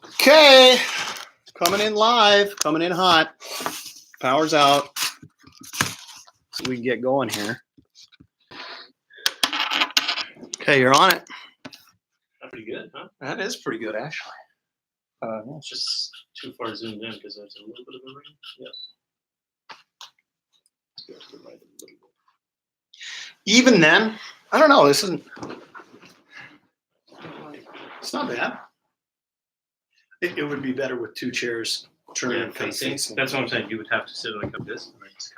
Okay, coming in live, coming in hot. Power's out. So we can get going here. Okay, you're on it. That's pretty good, huh? That is pretty good, actually. It's just too far zoomed in because there's a little bit of a ring. Yeah. Even then, I don't know. This isn't. It's not bad. It would be better with two chairs turning and facing. That's what I'm saying. You would have to sit like this, and it's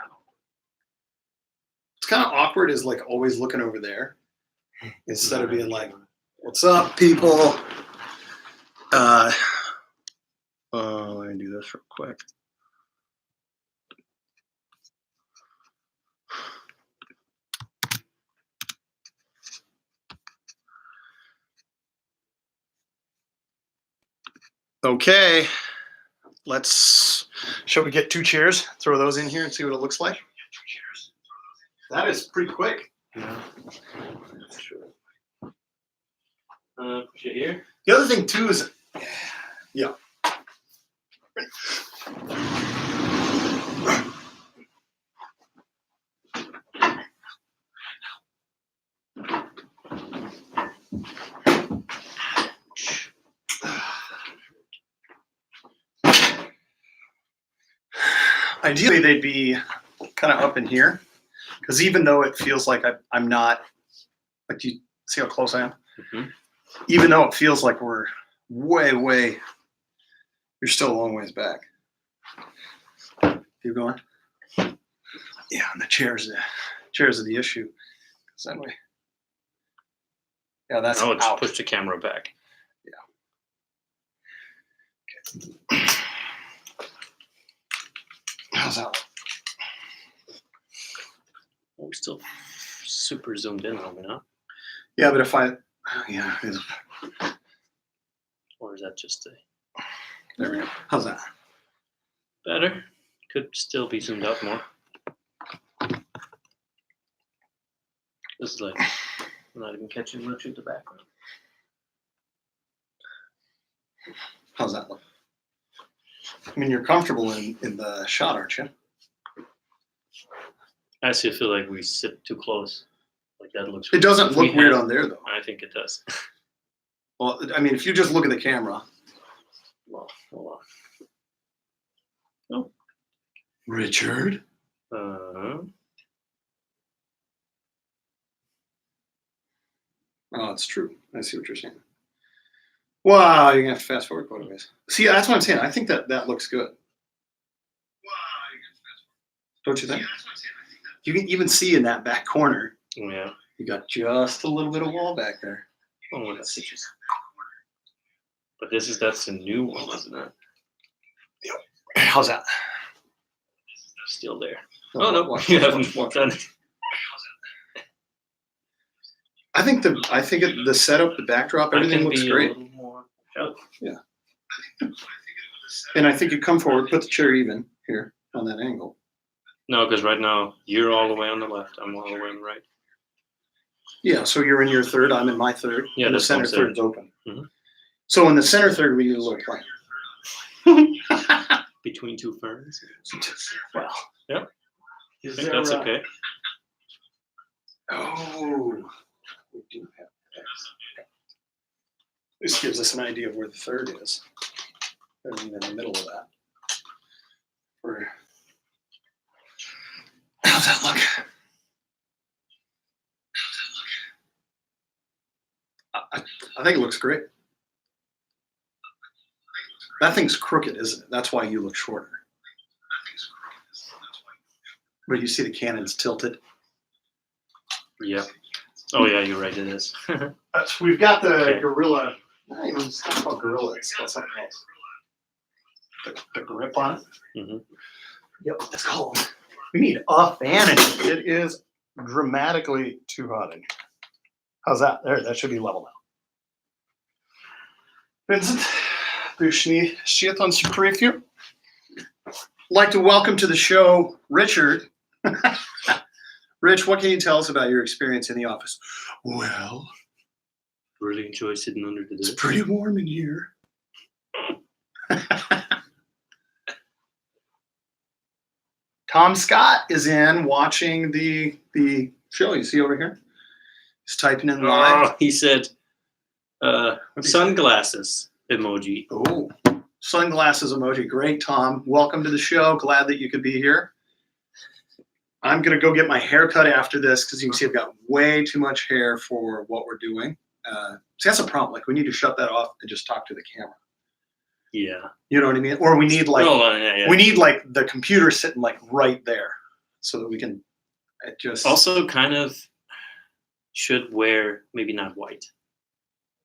kind of awkward. Is like always looking over there instead of being like, "What's up, people?" Let me do this real quick. Okay, shall we get two chairs? Throw those in here and see what it looks like. That is pretty quick. Yeah. Sure. Push it here. The other thing too is, yeah. Ideally, they'd be kind of up in here, because even though it feels like I'm not, like, you see how close I am? Mm-hmm. Even though it feels like we're way, you're still a long ways back. Keep going. Yeah, and the chairs are the issue. So anyway, yeah, that's I would out. push the camera back. Yeah. Okay. How's that? Well, we're still super zoomed in on me, huh? Yeah, but if Or is that just there we go. How's that? better? Could still be zoomed out more. This is like I'm not even catching much of the background. How's that look? I mean, you're comfortable in the shot, aren't you? I still feel like we sit too close. Like that looks. It doesn't look weird on there, though. I think it does. Well, I mean, if you just look at the camera. Well, hold on. Oh. Richard? Uh-huh. Oh, it's true. I see what you're saying. Wow, you're going to have to fast forward quite a bit. See, that's what I'm saying. I think that looks good. Don't you think? You can even see in that back corner. Yeah. You got just a little bit of wall back there. Oh, that's interesting. But that's the new one, isn't it? Yep. How's that? Still there. Oh, no, watch. done it. I think the setup, the backdrop, everything looks great. A little more out. Yeah. And I think you come forward, put the chair even here on that angle. No, because right now you're all the way on the left. I'm all the way on the right. Yeah, so you're in your third, I'm in my third. Yeah, and the that's center what I'm saying. third's open. Mm-hmm. So in the center third, we need a little plane. Between two ferns. Well, yeah, I think that's okay. Oh, we do have that. This gives us an idea of where the third is. I mean, in the middle of that. How's that look? I think it looks great. That thing's crooked, isn't it? That's why you look shorter. But you see the cannon's tilted. Yeah. Oh yeah, you're right. It is. We've got the Gorilla. Not even it's not called Gorilla. It's called something else. The grip on it. Mm-hmm. Yep, it's called. We need a fan in it. It is dramatically too hot in here. How's that? There, that should be level now. Vincent, Bushni Shiaton Suprefew. Like to welcome to the show Richard. Rich, what can you tell us about your experience in the office? Well, Really enjoy sitting under the it's desk. pretty warm in here. Tom Scott is in watching the show. You see over here? He's typing in live. Oh, he said sunglasses emoji. Oh, sunglasses emoji. Great, Tom. Welcome to the show. Glad that you could be here. I'm going to go get my hair cut after this because you can see I've got way too much hair for what we're doing. See, that's a problem. Like, we need to shut that off and just talk to the camera. Yeah. You know what I mean? Or we need like yeah. we need like the computer sitting like right there so that we can just Also, kind of should wear maybe not white.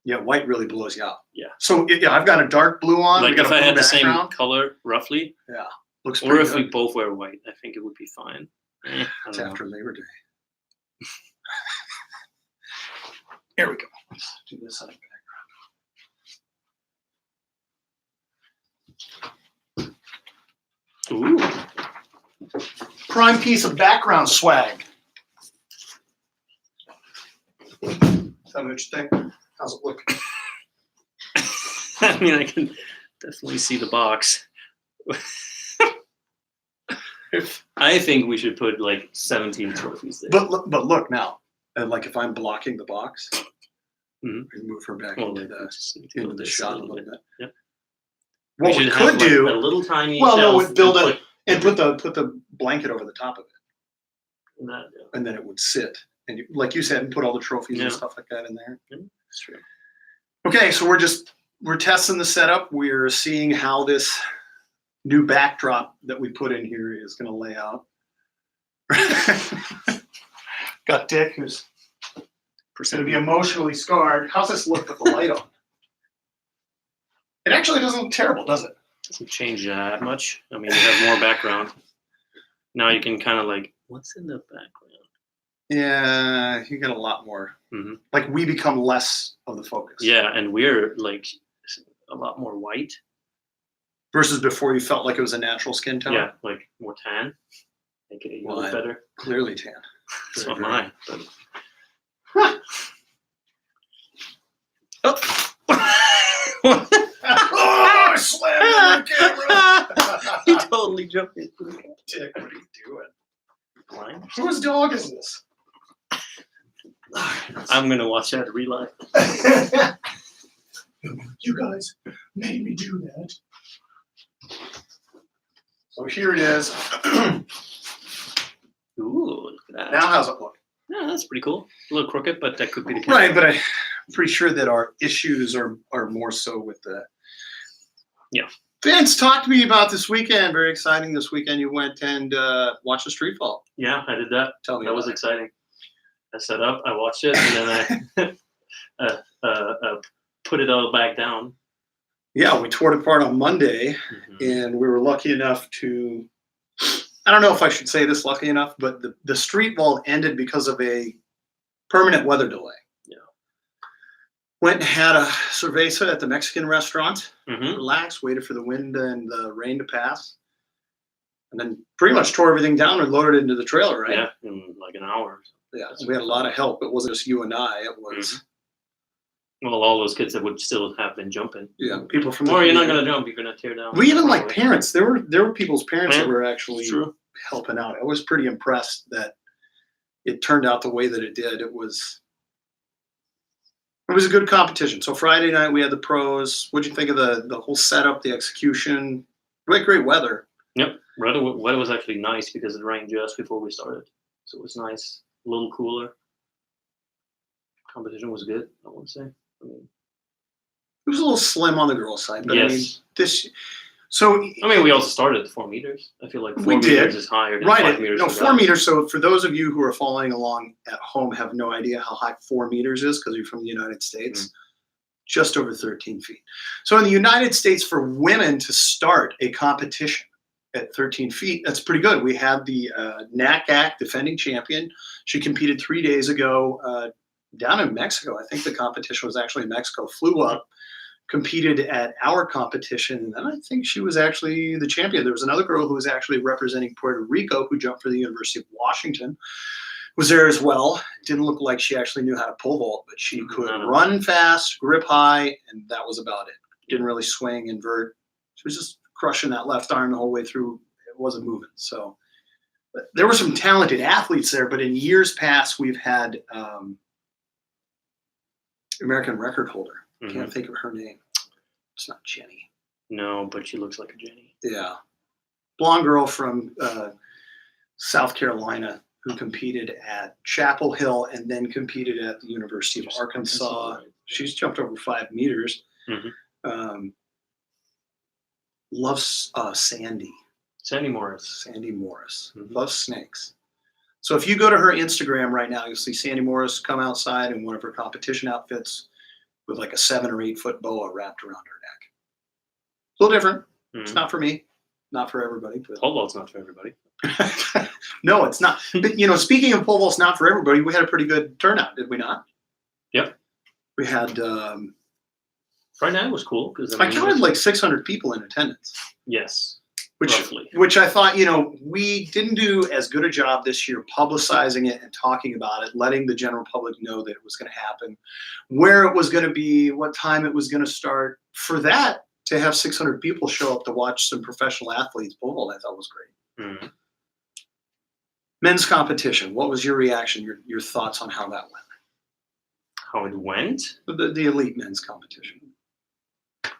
yeah, white really blows you out. Yeah. So yeah, I've got a dark blue on. Like we got if a I blue had the same background. color roughly, Looks or pretty if we good. both wear white, I think it would be fine. I It's don't know. after Labor Day. Here we go. Let's do this on the Ooh. background. Prime piece of background swag. Tell me what you think. How's it look? I mean, I can definitely see the box. I think we should put like 17 trophies there. But look now, and like if I'm blocking the box, Mhm. we move her back Well, into like, the just need to go into the this shot a a little bit. Yep. What we should could have, like, do, a little tiny. well, no, shelf we'd build and it and put the blanket over the top of it, put that, and then it would sit. And you, like you said, and put all the trophies Yeah. and stuff like that in there. That's true. Okay, so we're testing the setup. We're seeing how this new backdrop that we put in here is going to lay out. Got Dick, who's going to be emotionally scarred. How's this look with the light on? It actually doesn't look terrible, does it? Doesn't change that much. I mean, you have more background. Now you can kind of like, what's in the background? Yeah, you get a lot more. Mhm. Like we become less of the focus. Yeah, and we're like a lot more white. Versus before you felt like it was a natural skin tone. Yeah, like more tan. Make it a Well, little better. Clearly tan. So am very- I. But... Oh, I slammed into the camera. He totally jumped into the Dick, what are you doing? line. Whose dog is this? I'm gonna watch that reline. You guys made me do that. So here it is. Ooh, look at that. Now how's it look? Yeah, that's pretty cool. A little crooked, but that could be the case. Right, but I'm pretty sure that our issues are more so with the. Yeah. Vince, talk to me about this weekend. Very exciting. This weekend you went and watched the street fall. Yeah, I did that. Tell me That was about it. exciting. I set up, I watched it, and then I put it all back down. Yeah, we tore it apart on Monday, Mhm. and we were lucky enough to. I don't know if I should say this lucky enough, but the street vault ended because of a permanent weather delay. Yeah. Went and had a cerveza at the Mexican restaurant. Mhm. Relaxed, waited for the wind and the rain to pass, and then pretty much tore everything down and loaded it into the trailer. Right? Yeah, in like an hour. Yeah. So we had a lot of help. It wasn't just you and I. It was Well, all those kids that would still have been jumping. yeah, people from. the Or you're not community. gonna jump. You're gonna tear down. We even like Probably. parents. There were people's parents that Yeah, were actually True. helping out. I was pretty impressed that it turned out the way that it did. It was a good competition. So Friday night we had the pros. What'd you think of the whole setup, the execution? We had great weather. Yep. Weather was actually nice because it rained just before we started, so it was nice, a little cooler. Competition was good. I want to say. I mean, It was a little slim on the girls' side, but I mean yes. this. So I mean, we also started at 4 meters. I feel like 4 We meters did. is higher than right, 5 meters. no, for 4 guys. meters. So for those of you who are following along at home, have no idea how high 4 meters is because you're from the United States. Just over 13 feet. So in the United States, for women to start a competition at 13 feet, that's pretty good. We had the NACAC defending champion. She competed 3 days ago down in Mexico. I think the competition was actually in Mexico. Flew up, competed at our competition, and then I think she was actually the champion. There was another girl who was actually representing Puerto Rico who jumped for the University of Washington. Was there as well. Didn't look like she actually knew how to pole vault, but she could No. run fast, grip high, and that was about it. Didn't really swing, invert. She was just crushing that left arm the whole way through. It wasn't moving. So there were some talented athletes there, but in years past, we've had American record holder. Can't think of her name. It's not Jenny. No, but she looks like a Jenny. Yeah. Blonde girl from South Carolina who competed at Chapel Hill and then competed at the University of Arkansas. She's jumped over 5 meters. Loves Sandy. Sandy Morris. Sandy Morris. Mhm. Loves snakes. So if you go to her Instagram right now, you'll see Sandy Morris come outside in one of her competition outfits with like a 7 or 8 foot boa wrapped around her neck. A little different. It's not for me, not for everybody. But Pole vault's not for everybody. no, it's not. But you know, speaking of pole vault's not for everybody, we had a pretty good turnout, did we not? Yep. We had. Friday night was cool because I counted like 600 people in attendance. Yes. Which Roughly. I thought, you know, we didn't do as good a job this year publicizing it and talking about it, letting the general public know that it was going to happen, where it was going to be, what time it was going to start. For that, to have 600 people show up to watch some professional athletes pole vault, I thought was great. Mhm. Men's competition. What was your reaction, your thoughts on how that went? How it went? The elite men's competition.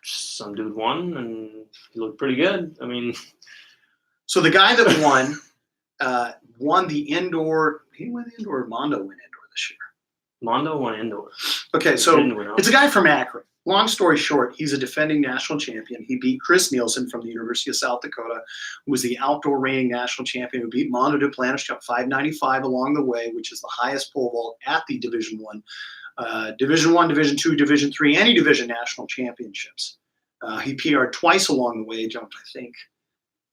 Some dude won and he looked pretty good. I mean, So the guy that won the indoor. He won the indoor. Mondo went indoor this year. Mondo won indoor. Okay, so Didn't win out. it's a guy from Akron. Long story short, he's a defending national champion. He beat Chris Nielsen from the University of South Dakota, who was the outdoor reigning national champion, who beat Mondo Duplantis, jumped 595 along the way, which is the highest pole vault at the Division I, Division I, Division II, Division III, any division national championships. He PR'd twice along the way, jumped, I think,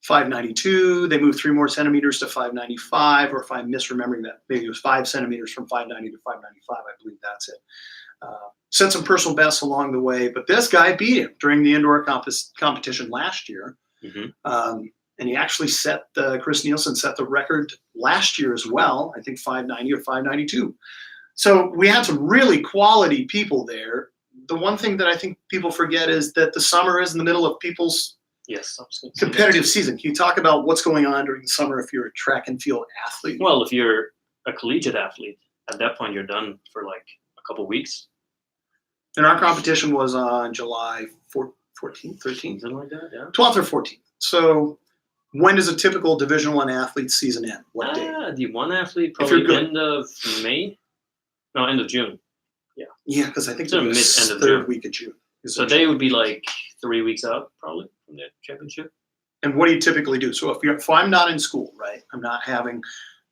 592. They moved 3 more centimeters to 595, or if I'm misremembering that, maybe it was 5 centimeters from 590 to 595. I believe that's it. Set some personal bests along the way, but this guy beat him during the indoor competition last year. And he actually Chris Nielsen set the record last year as well, I think 590 or 592. So we had some really quality people there. The one thing that I think people forget is that the summer is in the middle of people's Yes. I was gonna say competitive season. Can you talk about what's going on during the summer if you're a track and field athlete? that. Well, if you're a collegiate athlete, at that point you're done for like a couple weeks. And our competition was on July 14th, 13th, Something like that, yeah. 12th or 14th. So when does a typical Division I athlete season end? What day? The one athlete If you're probably good. end of May. No, end of June. Yeah, because I think So it was mid-end of third June. week of June. So they would be like 3 weeks out probably from the championship. And what do you typically do? So if I'm not in school, right? I'm not having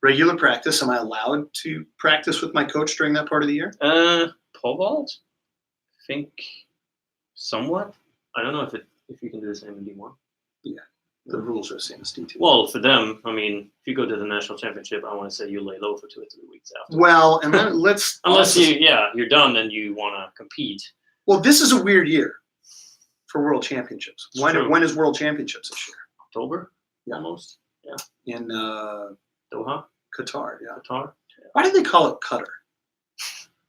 regular practice. Am I allowed to practice with my coach during that part of the year? Pole vault? I think somewhat. I don't know if you can do the same in D1. The rules are the same as D2. Well, for them, I mean, if you go to the national championship, I want to say you lay low for 2 or 3 weeks after. Well, and then let's Unless you're done and you want to compete. Well, this is a weird year for World Championships. It's When true. is World Championships this year? October, Yeah. almost. In Doha, Qatar. Yeah. Qatar. Why do they call it Qatar?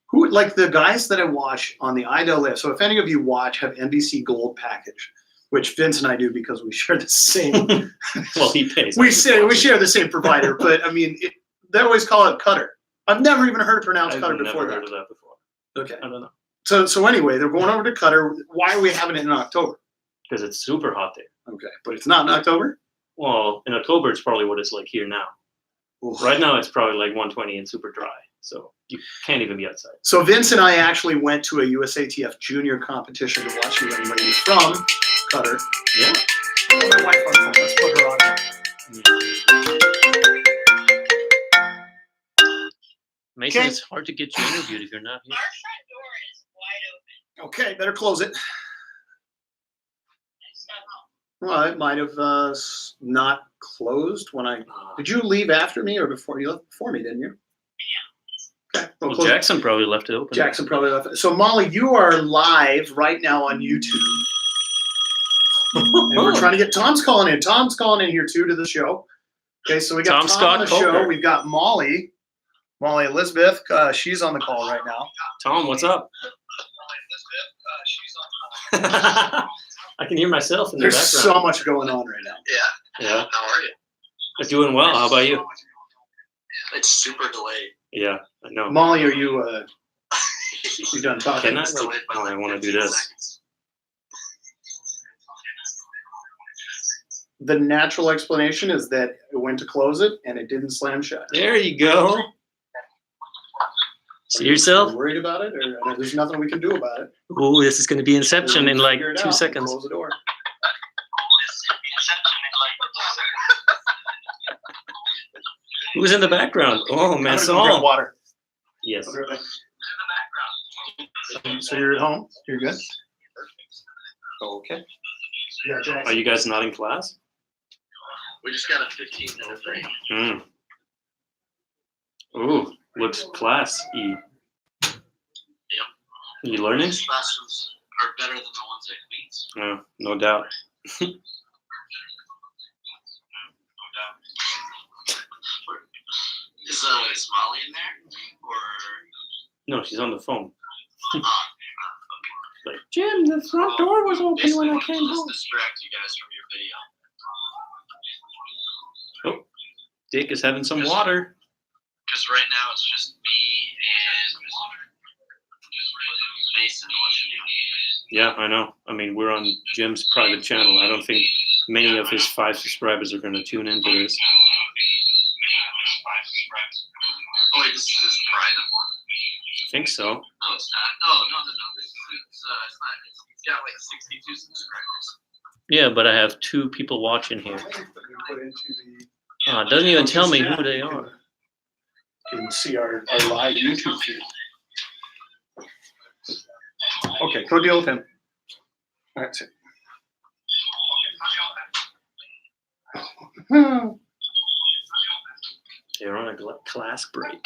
Who like the guys that I watch on the IDLF? So if any of you watch, have NBC Gold package, which Vince and I do because we share the same. Well, he pays. we share the same provider, but I mean, they always call it Qatar. I've never even heard it pronounced I've Qatar never before heard that. of that before. Okay. I don't know. So anyway, they're going over to Qatar. Why are we having it in October? Because it's super hot there. Okay, but it's not in October. Well, in October, it's probably what it's like here now. Oof. Right now, it's probably like 120 and super dry. So you can't even be outside. So Vince and I actually went to a USATF junior competition to watch the young lady from Qatar. Yeah. Oh, my wife on phone. Let's put her on. Mason, Okay. it's hard to get you interviewed if you're not here. Our front door is wide open. Okay, better close it. I just got home. Well, it might have not closed when I. Did you leave after me or before? You left before me, didn't you? Yeah. Okay. Well, close it. Jackson probably left it open. Jackson probably left it. So Molly, you are live right now on YouTube. And we're trying to get Tom's calling in. Tom's calling in here too to the show. Okay, so we got Tom Tom Scott on the show. Coker. We've got Molly Elizabeth. She's on the call right now. Tom, what's up? I can can hear myself in the There's background. so much going on right now. Yeah. Yeah, How are you? I'm doing well. How about you? It's super delayed. Yeah, I know. Molly, are you done talking? Can I? It's delayed by Oh, I like want to do 15 this. seconds. The natural explanation is that it went to close it and it didn't slam shut. There you go. See yourself? Are you worried about it, or there's nothing we can do about it? Ooh, this is going to be Inception in like Figure it 2 out and seconds. Close the door. Who's in the background? Oh, I'm gonna go grab Mason. water. Yes. I'll be right back. So you're at home? You're good? Okay. Yeah, Jackson. Are you guys not in class? We just got a 15-minute break. Hmm. Ooh, looks classy. You learning? These classes are better than the ones at Queens. No, no doubt. Is Molly in there? Or No, she's on the phone. uh, Like, Jim, the front door was open basically when I wanted to came just home. distract you guys from your video. Dick is having some water. Because right now it's just me and Mason watching you. Yeah, I know. I mean, we're on Jim's private channel. I don't think many of his 5 subscribers are going to tune into this. Oh wait, this is his private one? I think so. No, it's not. No. This is it's not. He's got like 62 subscribers. Yeah, but I have 2 people watching here. Link that we put into the- Oh, it doesn't even tell me who they are. You can see our live YouTube feed. Okay, go deal with him. All right. They're on a class break.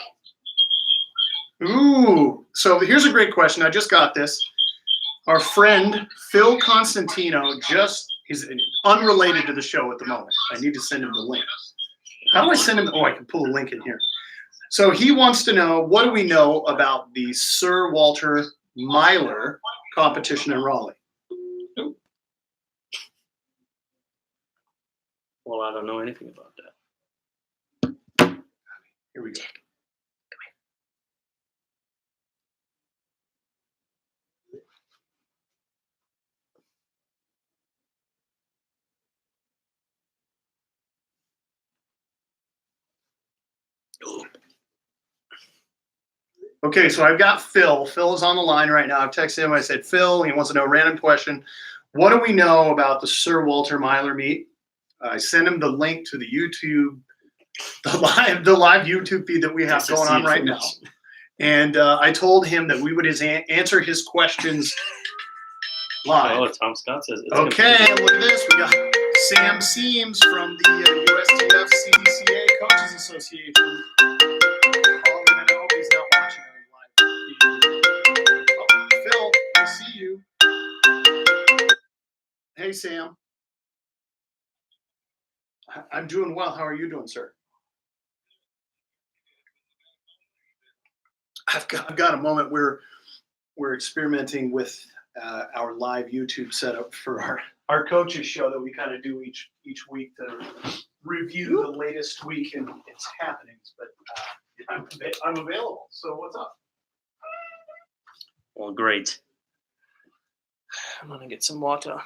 Ooh, so here's a great question. I just got this. Our friend Phil Constantino he's unrelated to the show at the moment. I need to send him the link. How do I send him? Oh, I can pull a link in here. So he wants to know, what do we know about the Sir Walter Myler competition in Raleigh? Well, I don't know anything about that. Here we go. Okay, so I've got Phil. Phil is on the line right now. I've texted him. I said, Phil, he wants to know a random question. What do we know about the Sir Walter Myler meet? I sent him the link to the YouTube, the live YouTube feed that we have going on right now. And I told him that we would answer his questions live. Oh, Tom Scott says it's Okay, confusing. look at this. We got Sam Seams from the USTF CDCA Coaches Association. I hope he's not watching live. Oh, Phil, I see you. Hey, Sam. I'm doing well. How are you doing, sir? I've got a moment where we're experimenting with our live YouTube setup for our coaches show that we kind of do each week to review the latest week and its happenings. But I'm available. So what's up? Well, great. I'm gonna get some water.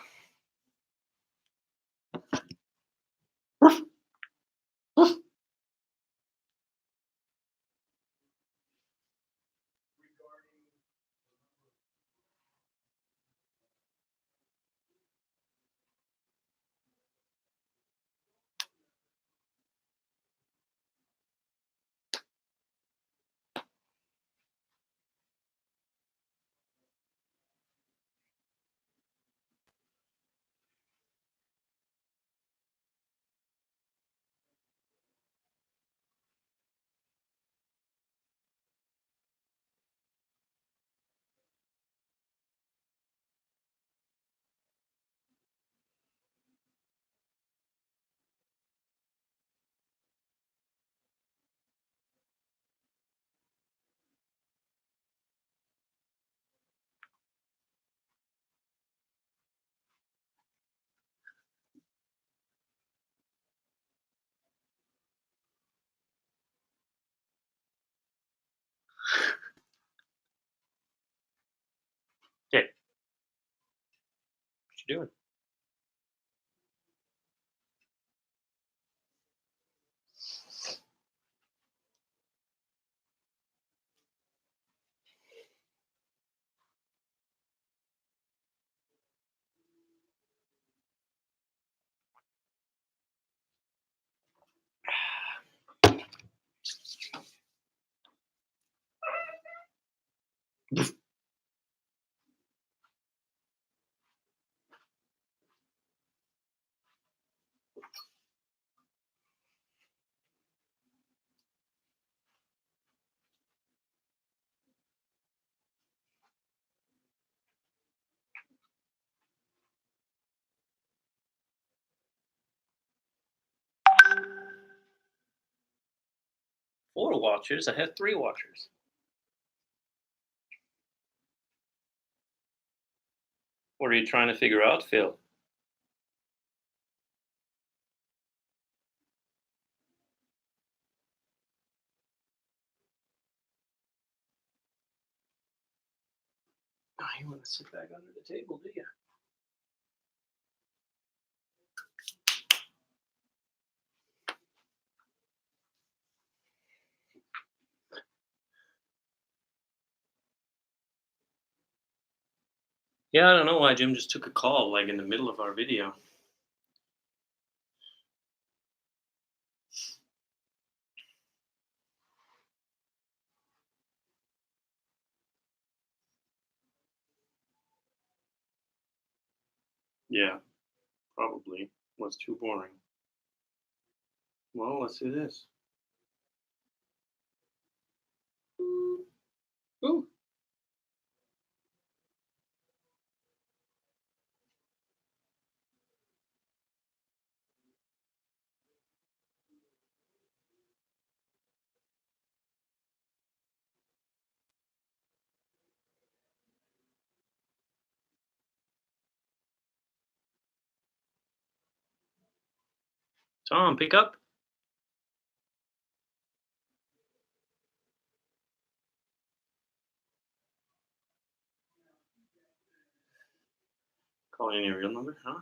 What you doing? Four watchers. I had 3 watchers. What are you trying to figure out, Phil? Oh, you want to sit back under the table, do you? Yeah, I don't know why Jim just took a call like in the middle of our video. Yeah, probably was too boring. Well, let's do this. Ooh. Tom, pick up. Calling your real number, huh?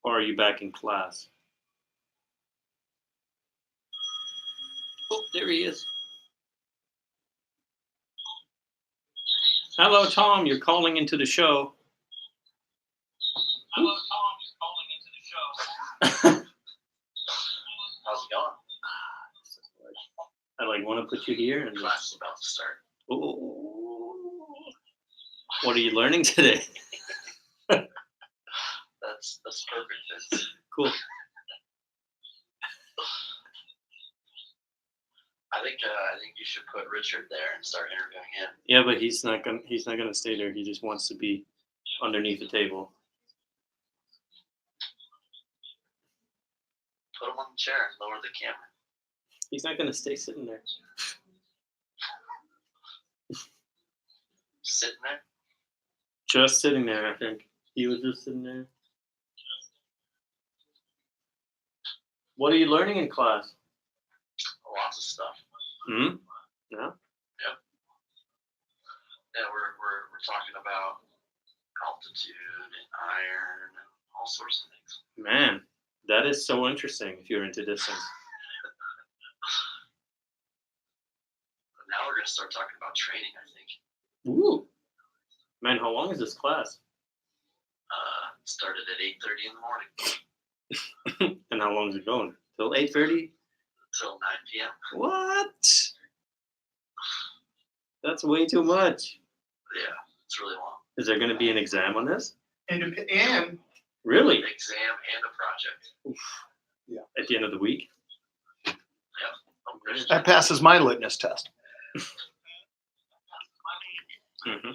Or are you back in class? Oh, there he is. Hello, Tom. You're calling into the show. Hello, Tom. Just calling into the show. How's it going? I like want to put you here and Class is about to start. oh, what are you learning today? That's perfect. That's, Cool. I think you should put Richard there and start interviewing him. Yeah, but he's not gonna stay there. He just wants to be underneath the table. Put him on the chair and lower the camera. He's not gonna stay sitting there. Sitting there. Just sitting there, I think. He was just sitting there. What are you learning in class? Lots of stuff. Hmm? Yeah? Yeah, we're talking about altitude and iron and all sorts of things. Man, that is so interesting if you're into distance. But now we're gonna start talking about training, I think. Ooh. Man, how long is this class? Started at 8:30 in the morning And how long is it going? Till 8:30? until 9 p.m. What? That's way too much. Yeah, it's really long. Is there gonna be an exam on this? And Really? Exam and a project. At the end of the week? that passes my litmus test. Mm-hmm.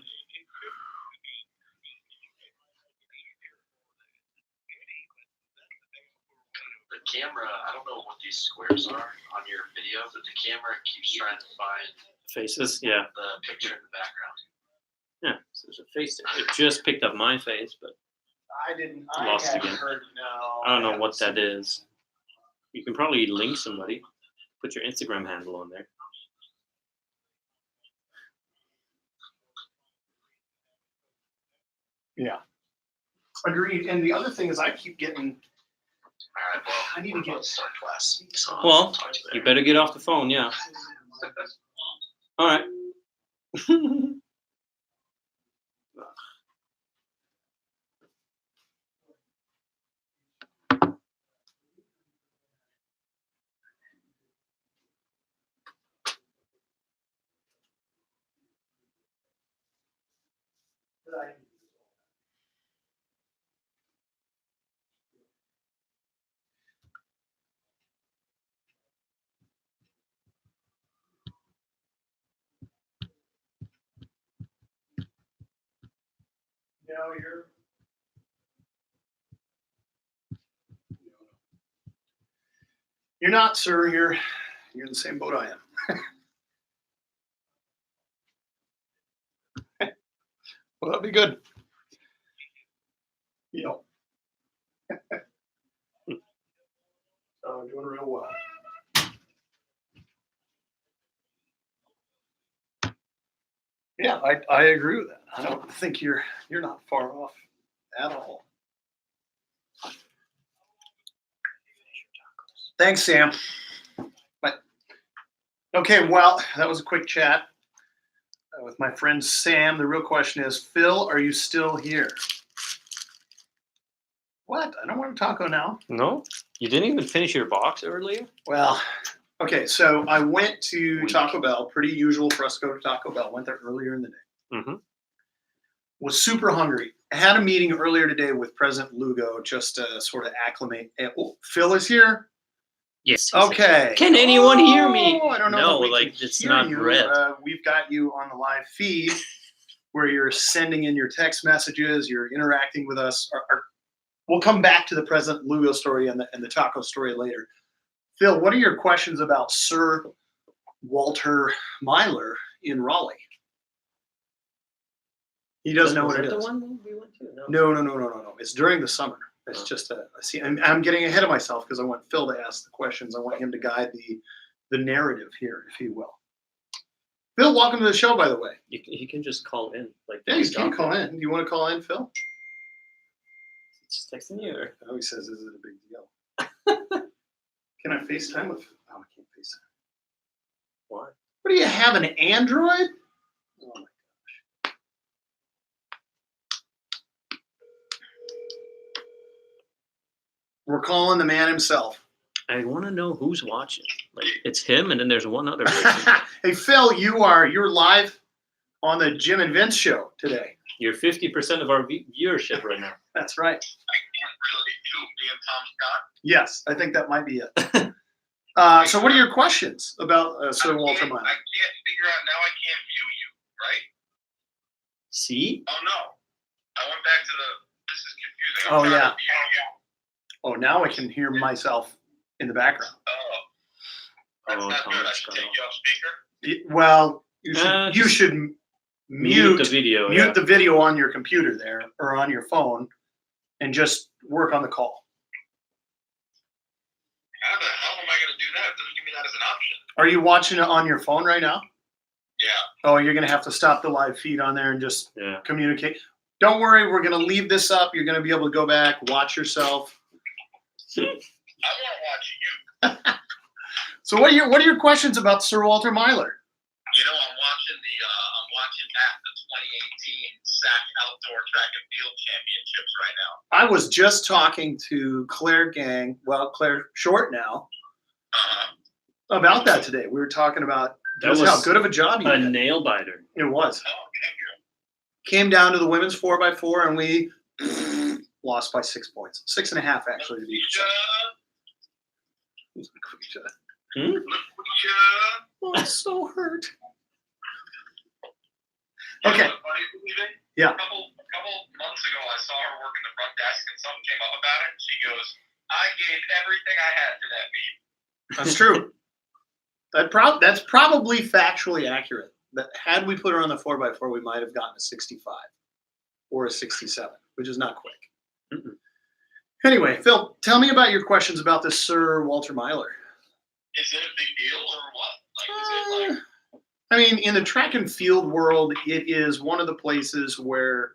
The camera, I don't know what these squares are on your video, but the camera keeps trying to find Faces? Yeah. the picture in the background. Yeah. So there's a face there. It just picked up my face, but I Lost hadn't again. heard, no. I don't know what that is. You can probably link somebody. Put your Instagram handle on there. Yeah. Agreed. And the other thing is I keep getting, All right, well, I need to we're get- about to start class. So I'll Well, talk to you You later. better get off the phone, yeah. All right. No, you're not, sir. You're in the same boat I am. Well, that'd be good. Yeah. Doing real well. Yeah, I agree with that. I don't think you're not far off at all. Thanks, Sam. But okay, well, that was a quick chat with my friend Sam. The real question is, Phil, are you still here? What? I don't want a taco now. No, you didn't even finish your box earlier. Well, okay, so I went to Weak. Taco Bell. Pretty usual for us to go to Taco Bell. Went there earlier in the day. Mm-hmm. Was super hungry. I had a meeting earlier today with President Lugo just to sort of acclimate. Oh, Phil is here. Yes. Okay. Can anyone hear me? Oh, I don't know. No, that we like, can it's hear not you. red. We've got you on the live feed where you're sending in your text messages. You're interacting with us. We'll come back to the President Lugo story and the taco story later. Phil, what are your questions about Sir Walter Myler in Raleigh? He doesn't know what it the is. one we went to? No. No. It's during the summer. It's Oh. just see. I'm getting ahead of myself because I want Phil to ask the questions. I want him to guide the narrative here, if he will. Phil, welcome to the show, by the way. He can just call in. Like Yeah, you can call in. Do you want to call in, Phil? Just texting you. Or... Oh, he says, "Is it a big deal?" Can I FaceTime with? Oh, I can't FaceTime. Why? What do you have, an Android? Oh my gosh. We're calling the man himself. I want to know who's watching. Like it's him, and then there's one other person. Hey, Phil, you're live on the Jim and Vince show today. You're 50% of our viewership right now. That's right. I can't really do me and Tom Scott. Yes, I think that might be it. So what are your questions about Sir Walter Myler? I can't figure out now. I can't view you, right? See? Oh no! I went back to the. This is confusing. Oh, trying yeah. to view you. Oh, now I can hear myself in the background. Oh, that's Oh, not Tom good. I just should got take off. you off speaker. Well, you just should Mute the video. mute the video on your computer there or on your phone, and just work on the call. How the hell am I going to do that? It doesn't give me that as an option. Are you watching it on your phone right now? Yeah. Oh, you're gonna have to stop the live feed on there and just Yeah. communicate. Don't worry, we're gonna leave this up. You're gonna be able to go back, watch yourself. I want to watch you. So what are your questions about Sir Walter Myler? You know, I'm watching at the 2018 SAC Outdoor Track and Field Championships right now. I was just talking to Claire Claire Short now, about that today. We were talking about That just was how good of a job you A did. nail biter. It was. Oh, thank you. Came down to the women's 4x4 and we lost by 6 points. 6.5 actually to be precise. Hmm? Oh, I'm so hurt. You know Okay. what's funny, Felipe? Yeah. A couple months ago, I saw her working the front desk, and something came up about it. She goes, "I gave everything I had to that meet." That's true. That's probably factually accurate. That had we put her on the 4x4, we might have gotten a 65 or a 67, which is not quick. Mm-mm. Anyway, Phil, tell me about your questions about this Sir Walter Myler. Is it a big deal or what? Like, is it like? I mean, in the track and field world, it is one of the places where